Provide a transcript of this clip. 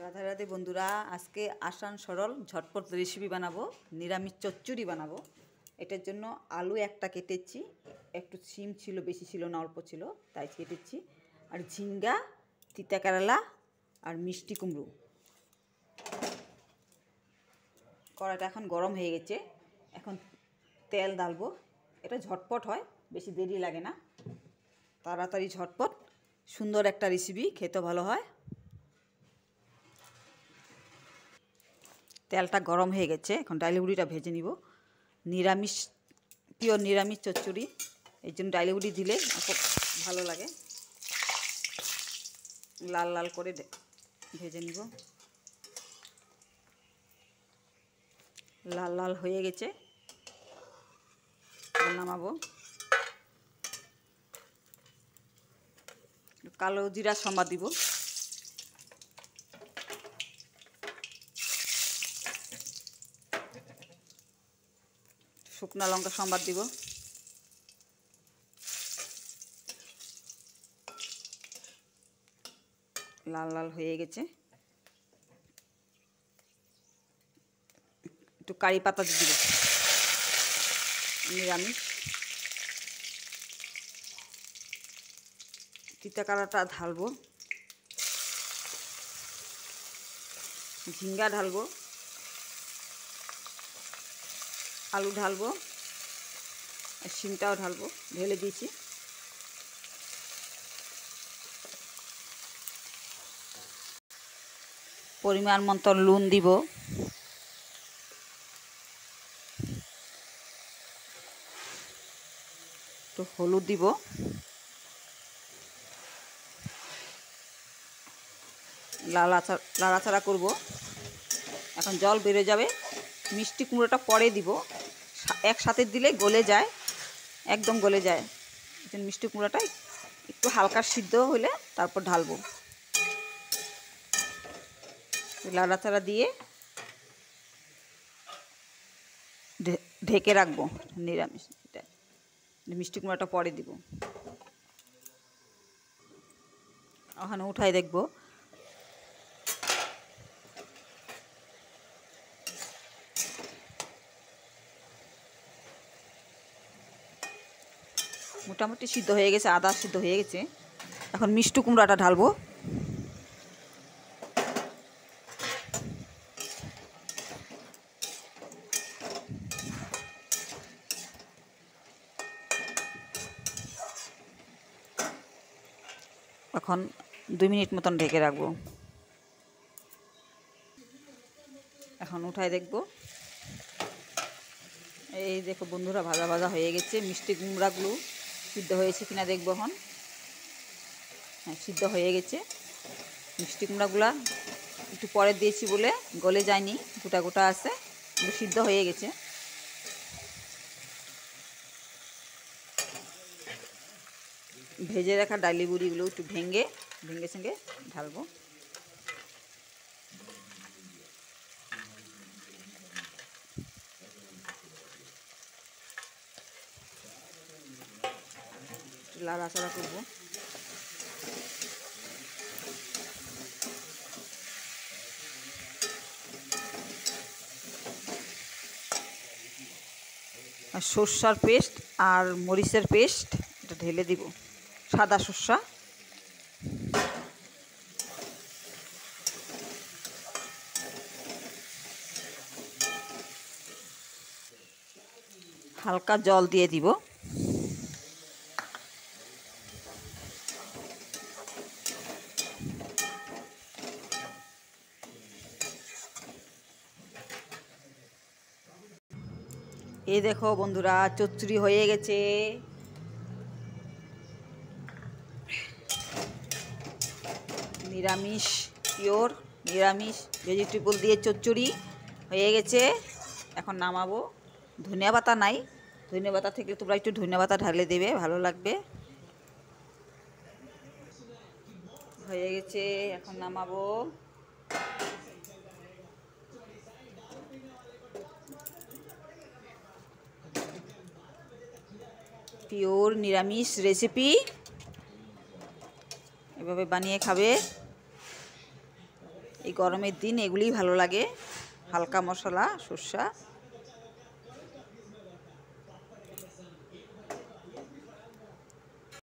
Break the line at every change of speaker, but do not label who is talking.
রাধে রাধে বন্ধুরা, আজকে আসান সরল ঝটপট রেসিপি বানাবো। নিরামিষ চচ্চড়ি বানাবো। এটার জন্য আলু একটা কেটেছি, একটু সিম ছিল, বেশি ছিল না, অল্প ছিল, তাই কেটেছি। আর ঝিঙ্গা, তিতা কেরালা আর মিষ্টি কুমড়ো। কড়াইটা এখন গরম হয়ে গেছে, এখন তেল ঢালবো। এটা ঝটপট হয়, বেশি দেরি লাগে না, তাড়াতাড়ি ঝটপট সুন্দর একটা রেসিপি, খেতে ভালো হয়। তেলটা গরম হয়ে গেছে, এখন ডাইলে গুঁড়িটা ভেজে নিব। নিরামিষ, পিওর নিরামিষ চচ্চড়ি, এই জন্য ডাইলে গুঁড়ি দিলে খুব ভালো লাগে। লাল লাল করে ভেজে নিব। লাল লাল হয়ে গেছে, নামাবো। কালো জিরা সম্বাদ দিব। শুকনা লঙ্কা সম্বাদ দিব। লাল লাল হয়ে গেছে, একটু কারি পাতা দিয়ে দিব। নিরামিষ তিতা কারাটা ঢালবো, ঝিঙ্গা ঢালবো, আলু ঢালবো, আর শিমটাও ঢালবো, ঢেলে দিয়েছি। পরিমাণ মতো নুন দিব। একটু হলুদ দিব। লাড়াচাড়া করব। এখন জল বেড়ে যাবে। মিষ্টি কুমড়োটা পরে দিব, একসাথে দিলে গলে যায়, একদম গলে যায়। মিষ্টি কুমড়োটা একটু হালকা সিদ্ধ হলে তারপর ঢালবো। লাড়াচাড়া দিয়ে ঢেকে রাখবো। নিরামিষ এটা, মিষ্টি কুমড়োটা পরে দিব। ওখানে উঠাই দেখবো। মোটামুটি সিদ্ধ হয়ে গেছে, আদা সিদ্ধ হয়ে গেছে। এখন মিষ্টি কুমড়াটা ঢালবো। এখন 2 মিনিট মতন ঢেকে রাখবো। এখন উঠাই দেখবো। এই দেখো বন্ধুরা, ভাজা ভাজা হয়ে গেছে। মিষ্টি কুমড়াগুলো সিদ্ধ হয়েছে কিনা দেখবো এখন। হ্যাঁ, সিদ্ধ হয়ে গেছে। মিষ্টি কুমড়াগুলা একটু পরে দিয়েছি বলে গলে যায়নি, গোটা গোটা আছে, কিন্তু সিদ্ধ হয়ে গেছে। ভেজে রাখা ডালি বুড়িগুলো একটু ভেঙে সঙ্গে ঢালবো। লাড়াচাড়া করবো। আর সর্ষার পেস্ট আর মরিচের পেস্ট এটা ঢেলে দিব। সাদা সর্ষা, হালকা জল দিয়ে দিব। এই দেখো বন্ধুরা, চচ্চড়ি হয়ে গেছে। নিরামিষ, পিওর নিরামিষ ভেজিটেবল দিয়ে চচ্চড়ি হয়ে গেছে। এখন নামাবো। ধনিয়া পাতা নাই, ধনিয়া পাতা থেকে তোমরা একটু ধনিয়া পাতা ঢালে দেবে, ভালো লাগবে। হয়ে গেছে, এখন নামাবো। পিওর নিরামিষ রেসিপি, এভাবে বানিয়ে খাবে। এই গরমের দিন এগুলিই ভালো লাগে, হালকা মশলা সর্ষা।